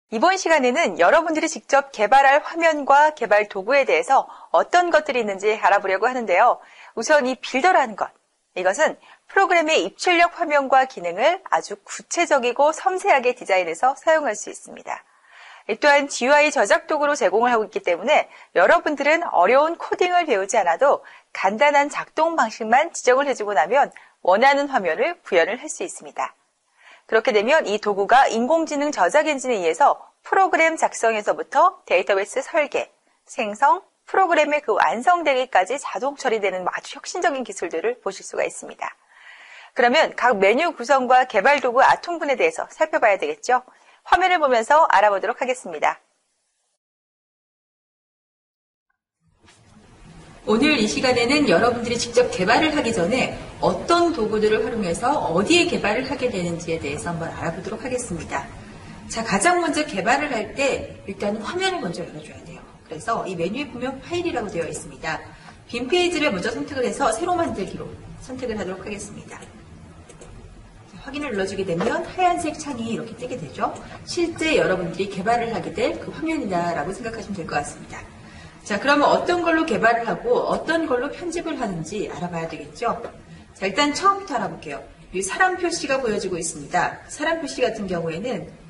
이번 시간에는 여러분들이 직접 개발할 화면과 개발 도구에 대해서 어떤 것들이 있는지 알아보려고 하는데요. 우선 이 빌더라는 것, 이것은 프로그램의 입출력 화면과 기능을 아주 구체적이고 섬세하게 디자인해서 사용할 수 있습니다. 또한 GUI 저작 도구로 제공을 하고 있기 때문에 여러분들은 어려운 코딩을 배우지 않아도 간단한 작동 방식만 지정을 해주고 나면 원하는 화면을 구현을 할 수 있습니다. 그렇게 되면 이 도구가 인공지능 저작 엔진에 의해서 프로그램 작성에서부터 데이터베이스 설계, 생성, 프로그램의 그 완성되기까지 자동 처리되는 아주 혁신적인 기술들을 보실 수가 있습니다. 그러면 각 메뉴 구성과 개발 도구 아톰분에 대해서 살펴봐야 되겠죠? 화면을 보면서 알아보도록 하겠습니다. 오늘 이 시간에는 여러분들이 직접 개발을 하기 전에 어떤 도구들을 활용해서 어디에 개발을 하게 되는지에 대해서 한번 알아보도록 하겠습니다. 자, 가장 먼저 개발을 할 때 일단은 화면을 먼저 열어줘야 돼요. 그래서 이 메뉴에 보면 파일이라고 되어 있습니다. 빈 페이지를 먼저 선택을 해서 새로 만들기로 선택을 하도록 하겠습니다. 확인을 눌러주게 되면 하얀색 창이 이렇게 뜨게 되죠. 실제 여러분들이 개발을 하게 될 그 화면이다라고 생각하시면 될 것 같습니다. 자, 그러면 어떤 걸로 개발을 하고 어떤 걸로 편집을 하는지 알아봐야 되겠죠. 자, 일단 처음부터 알아볼게요. 이 사람 표시가 보여지고 있습니다. 사람 표시 같은 경우에는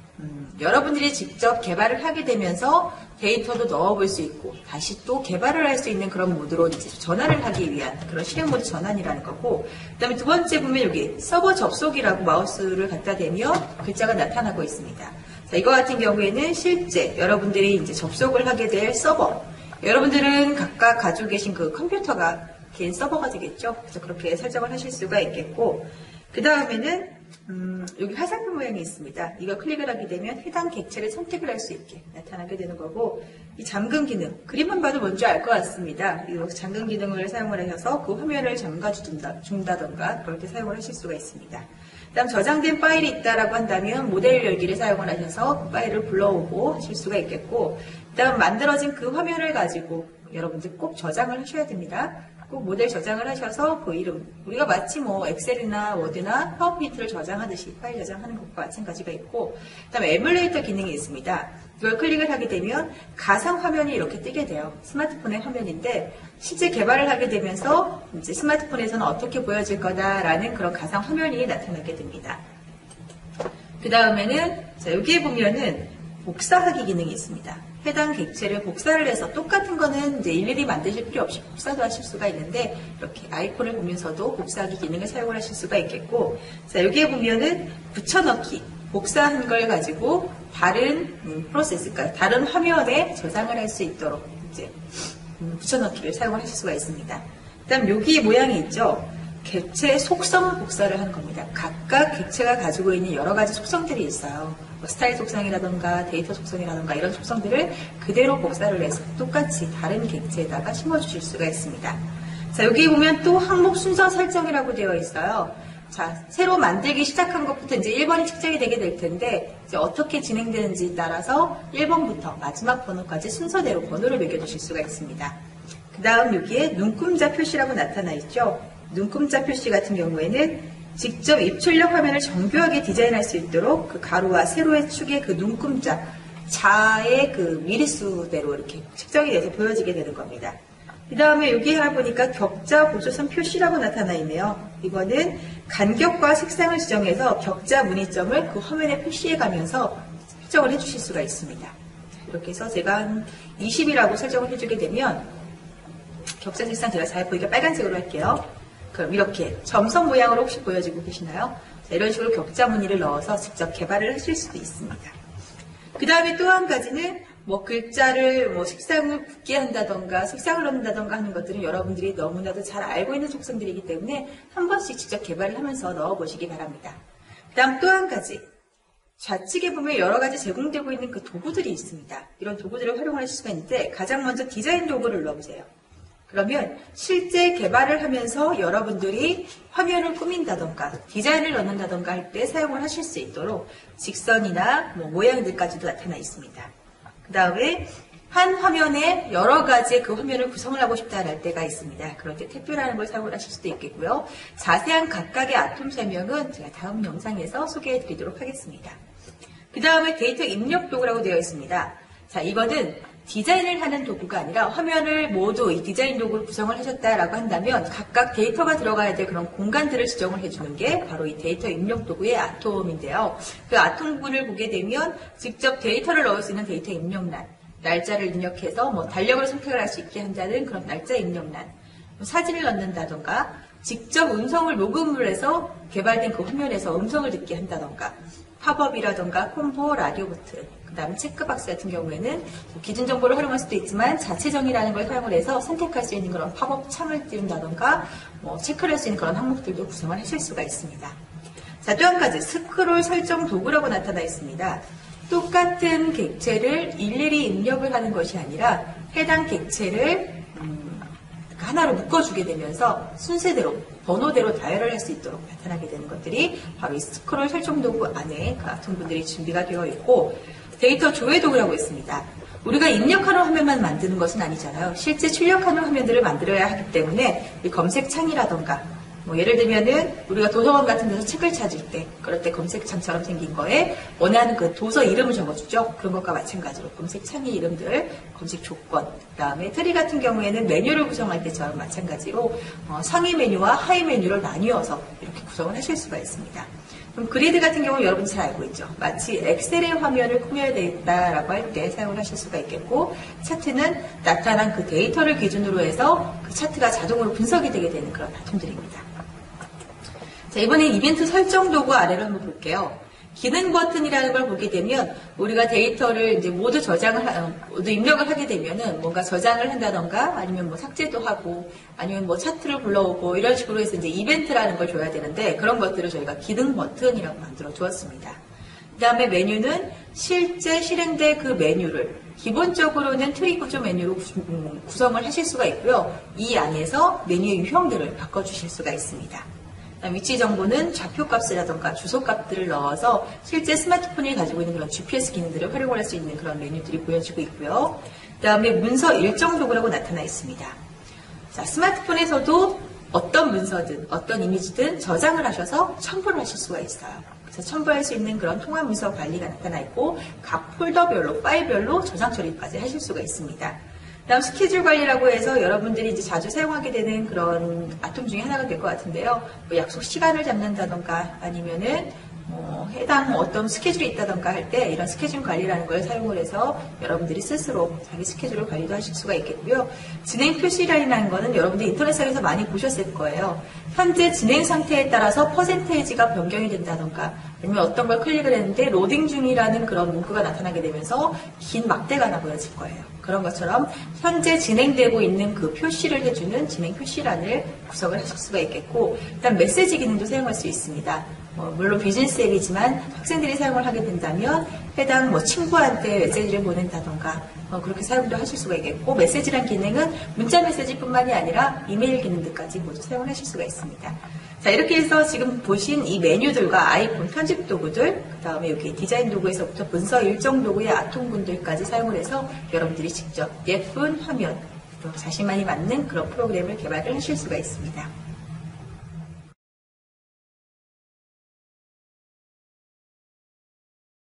여러분들이 직접 개발을 하게 되면서 데이터도 넣어볼 수 있고 다시 또 개발을 할 수 있는 그런 모드로 이제 전환을 하기 위한 그런 실행 모드 전환이라는 거고, 그 다음에 두 번째 보면 여기 서버 접속이라고 마우스를 갖다 대면 글자가 나타나고 있습니다. 자, 이거 같은 경우에는 실제 여러분들이 이제 접속을 하게 될 서버, 여러분들은 각각 가지고 계신 그 컴퓨터가 개인 서버가 되겠죠. 그래서 그렇게 설정을 하실 수가 있겠고, 그 다음에는 여기 화살표 모양이 있습니다. 이거 클릭을 하게 되면 해당 객체를 선택을 할 수 있게 나타나게 되는 거고, 이 잠금 기능, 그림만 봐도 뭔지 알 것 같습니다. 이 잠금 기능을 사용을 하셔서 그 화면을 잠가준다던가 그럴 때 사용을 하실 수가 있습니다. 그 다음 저장된 파일이 있다라고 한다면 모델 열기를 사용을 하셔서 그 파일을 불러오고 하실 수가 있겠고, 그 다음 만들어진 그 화면을 가지고 여러분들 꼭 저장을 하셔야 됩니다. 꼭 모델 저장을 하셔서 그 이름, 우리가 마치 뭐 엑셀이나 워드나 파워포인트를 저장하듯이 파일 저장하는 것과 마찬가지가 있고, 그 다음에 에뮬레이터 기능이 있습니다. 이걸 클릭을 하게 되면 가상 화면이 이렇게 뜨게 돼요. 스마트폰의 화면인데 실제 개발을 하게 되면서 이제 스마트폰에서는 어떻게 보여질 거다라는 그런 가상 화면이 나타나게 됩니다. 그 다음에는 자, 여기에 보면은 복사하기 기능이 있습니다. 해당 객체를 복사를 해서 똑같은 거는 이제 일일이 만드실 필요 없이 복사도 하실 수가 있는데 이렇게 아이콘을 보면서도 복사하기 기능을 사용을 하실 수가 있겠고, 자, 여기에 보면은 붙여넣기, 복사한 걸 가지고 다른 프로세스, 그러니까 다른 화면에 저장을 할 수 있도록 이제 붙여넣기를 사용을 하실 수가 있습니다. 그다음 여기 모양이 있죠. 객체 속성 복사를 하는 겁니다. 각각 객체가 가지고 있는 여러 가지 속성들이 있어요. 뭐 스타일 속성이라던가 데이터 속성이라던가 이런 속성들을 그대로 복사를 해서 똑같이 다른 객체에다가 심어주실 수가 있습니다. 자, 여기 보면 또 항목 순서 설정이라고 되어 있어요. 자, 새로 만들기 시작한 것부터 이제 1번이 측정이 되게 될 텐데 이제 어떻게 진행되는지에 따라서 1번부터 마지막 번호까지 순서대로 번호를 매겨주실 수가 있습니다. 그 다음 여기에 눈금자 표시라고 나타나 있죠. 눈금자 표시 같은 경우에는 직접 입출력 화면을 정교하게 디자인할 수 있도록 그 가로와 세로의 축의 그 눈금자 자의 그 미리수대로 이렇게 측정이 돼서 보여지게 되는 겁니다. 그 다음에 여기 하나 보니까 격자 보조선 표시라고 나타나 있네요. 이거는 간격과 색상을 지정해서 격자 문의점을 그 화면에 표시해 가면서 설정을 해주실 수가 있습니다. 이렇게 해서 제가 한 20이라고 설정을 해주게 되면 격자 색상 제가 잘 보이게 빨간색으로 할게요. 그럼 이렇게 점선 모양으로 혹시 보여지고 계시나요? 자, 이런 식으로 격자 무늬를 넣어서 직접 개발을 하실 수도 있습니다. 그 다음에 또 한 가지는 뭐 글자를 뭐 색상을 굳게 한다던가 색상을 넣는다던가 하는 것들은 여러분들이 너무나도 잘 알고 있는 속성들이기 때문에 한 번씩 직접 개발을 하면서 넣어보시기 바랍니다. 그 다음 또 한 가지, 좌측에 보면 여러 가지 제공되고 있는 그 도구들이 있습니다. 이런 도구들을 활용하실 수가 있는데 가장 먼저 디자인 도구를 눌러보세요. 그러면 실제 개발을 하면서 여러분들이 화면을 꾸민다던가 디자인을 넣는다던가 할 때 사용을 하실 수 있도록 직선이나 뭐 모양들까지도 나타나 있습니다. 그 다음에 한 화면에 여러 가지의 그 화면을 구성을 하고 싶다 할 때가 있습니다. 그럴 때 탭뷰라는 걸 사용을 하실 수도 있겠고요. 자세한 각각의 아톰 설명은 제가 다음 영상에서 소개해 드리도록 하겠습니다. 그 그 다음에 데이터 입력 도구라고 되어 있습니다. 자, 이거는 디자인을 하는 도구가 아니라 화면을 모두 이 디자인 도구를 구성을 하셨다라고 한다면 각각 데이터가 들어가야 될 그런 공간들을 지정을 해주는 게 바로 이 데이터 입력 도구의 아톰인데요. 그 아톰군을 보게 되면 직접 데이터를 넣을 수 있는 데이터 입력란, 날짜를 입력해서 뭐 달력을 선택을 할 수 있게 한다는 그런 날짜 입력란, 사진을 넣는다던가 직접 음성을 녹음을 해서 개발된 그 화면에서 음성을 듣게 한다던가 팝업이라던가 콤보, 라디오 버튼, 그 다음에 체크박스 같은 경우에는 뭐 기준 정보를 활용할 수도 있지만 자체 정의라는 걸 사용을 해서 선택할 수 있는 그런 팝업 창을 띄운다던가 뭐 체크를 할 수 있는 그런 항목들도 구성을 하실 수가 있습니다. 자, 또 한 가지 스크롤 설정 도구라고 나타나 있습니다. 똑같은 객체를 일일이 입력을 하는 것이 아니라 해당 객체를 하나로 묶어주게 되면서 순서대로, 번호대로 다이얼을 할 수 있도록 나타나게 되는 것들이 바로 이 스크롤 설정 도구 안에 그 아톰분들이 준비가 되어 있고, 데이터 조회 도구라고 있습니다. 우리가 입력하는 화면만 만드는 것은 아니잖아요. 실제 출력하는 화면들을 만들어야 하기 때문에 이 검색창이라던가 뭐 예를 들면은 우리가 도서관 같은 데서 책을 찾을 때 그럴 때 검색창처럼 생긴 거에 원하는 그 도서 이름을 적어주죠. 그런 것과 마찬가지로 검색창의 이름들, 검색 조건, 그다음에 트리 같은 경우에는 메뉴를 구성할 때처럼 마찬가지로 상위 메뉴와 하위 메뉴를 나뉘어서 이렇게 구성을 하실 수가 있습니다. 그럼 그리드 같은 경우는 여러분이 잘 알고 있죠. 마치 엑셀의 화면을 꾸며야 되겠다라고 할 때 사용을 하실 수가 있겠고, 차트는 나타난 그 데이터를 기준으로 해서 그 차트가 자동으로 분석이 되게 되는 그런 아톰들입니다. 자, 이번에 이벤트 설정 도구 아래로 한번 볼게요. 기능 버튼이라는 걸 보게 되면 우리가 데이터를 이제 모두 모두 입력을 하게 되면은 뭔가 저장을 한다던가 아니면 뭐 삭제도 하고 아니면 뭐 차트를 불러오고 이런 식으로 해서 이제 이벤트라는 걸 줘야 되는데 그런 것들을 저희가 기능 버튼이라고 만들어 주었습니다. 그 다음에 메뉴는 실제 실행된 그 메뉴를 기본적으로는 트리 구조 메뉴로 구성을 하실 수가 있고요. 이 안에서 메뉴의 유형들을 바꿔주실 수가 있습니다. 위치 정보는 좌표값이라던가 주소값들을 넣어서 실제 스마트폰이 가지고 있는 그런 GPS 기능들을 활용할 수 있는 그런 메뉴들이 보여지고 있고요. 그 다음에 문서 일정 도구라고 나타나 있습니다. 자, 스마트폰에서도 어떤 문서든 어떤 이미지든 저장을 하셔서 첨부를 하실 수가 있어요. 그래서 첨부할 수 있는 그런 통합 문서 관리가 나타나 있고 각 폴더별로, 파일별로 저장 처리까지 하실 수가 있습니다. 다음 스케줄 관리라고 해서 여러분들이 이제 자주 사용하게 되는 그런 아톰 중에 하나가 될 것 같은데요. 뭐 약속 시간을 잡는다던가 아니면은 해당 어떤 스케줄이 있다던가 할 때 이런 스케줄 관리라는 걸 사용을 해서 여러분들이 스스로 자기 스케줄을 관리도 하실 수가 있겠고요. 진행 표시란이라는 거는 여러분들이 인터넷상에서 많이 보셨을 거예요. 현재 진행 상태에 따라서 퍼센테이지가 변경이 된다던가 아니면 어떤 걸 클릭을 했는데 로딩 중이라는 그런 문구가 나타나게 되면서 긴 막대가 하나 보여질 거예요. 그런 것처럼 현재 진행되고 있는 그 표시를 해주는 진행 표시란을 구성을 하실 수가 있겠고, 일단 메시지 기능도 사용할 수 있습니다. 물론 비즈니스 앱이지만 학생들이 사용을 하게 된다면 해당 친구한테 메시지를 보낸다던가 그렇게 사용도 하실 수가 있겠고, 메시지란 기능은 문자 메시지뿐만이 아니라 이메일 기능들까지 모두 사용을 하실 수가 있습니다. 자, 이렇게 해서 지금 보신 이 메뉴들과 아이폰 편집 도구들, 그 다음에 여기 디자인 도구에서부터 문서 일정 도구의 아톰군들까지 사용을 해서 여러분들이 직접 예쁜 화면, 또 자신만이 맞는 그런 프로그램을 개발을 하실 수가 있습니다.